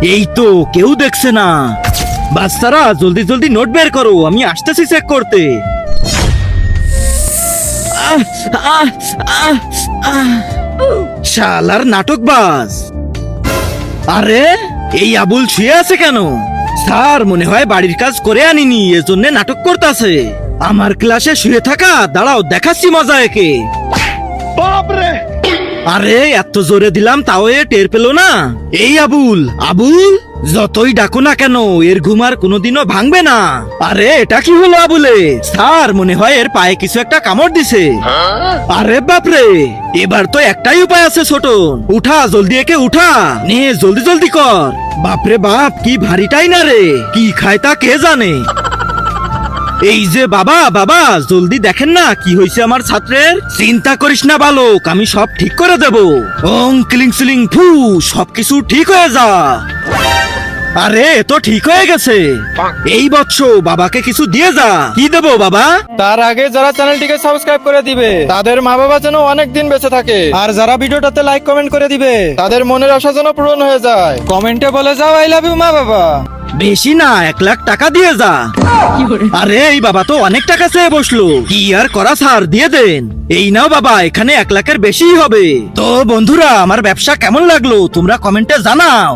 এই তো কেউ দেখছে না। বাচ্চারা জলদি জলদি নোট বের করো, আমি আসতেছি চেক করতে। আহ, আহ, আহ, আহ। শালার নাটকবাজ। আরে এই আবুল শুয়ে আছে কেন? স্যার মনে হয় বাড়ির কাজ করে আনিনি, এজন্য নাটক করতেছে। আমার ক্লাসে শুয়ে থাকা, দাঁড়াও দেখাচ্ছি মজা একে। বাপরে! আরে এত জোরে দিলাম তাও এ টের পেল না। এই আবুল, আবুল যতই ডাকো না কেন এর ঘুম আর কোনোদিনও ভাঙবে না। আরে এটা কি হলো আবুলে? স্যার মনে হয় এর পায়ে কিছু একটা কামড় দিছে। আরে বাপরে, এবার তো একটাই উপায় আছে ছোট, উঠা জলদি একে উঠা, নে জলদি জলদি কর। বাপরে বাপ, কি ভারীটাই না রে, কি খায় তা কে জানে। এই যে বাবা, বাবা জলদি দেখেন না কি হয়েছে আমার ছাত্রের। চিন্তা করিস না বালক, আমি সব ঠিক করে দেব। ওং ক্লিং সিলিং ফু, সবকিছু ঠিক হয়ে যা। আরে তো ঠিক হয়ে গেছে। এই বৎস বাবাকে কিছু দিয়ে যা। কি দেবো বাবা? তার আগে যারা চ্যানেলটিকে সাবস্ক্রাইব করে দিবে তাদের মা বাবা যেন অনেক দিন বেঁচে থাকে, আর যারা ভিডিওটাতে লাইক কমেন্ট করে দিবে তাদের মনের আশা যেন পূরণ হয়ে যায়। কমেন্টে বলে যাও আই লাভ ইউ মা বাবা। বেশি না, 1,00,000 টাকা দিয়ে যা। আরে এই বাবা তো অনেক টাকা চেয়ে বসলো, কি আর করা স্যার, দিয়ে দেন। এই নাও বাবা, এখানে 1,00,000-এর বেশি হবে। তো বন্ধুরা, আমার ব্যবসা কেমন লাগলো তোমরা কমেন্টে জানাও।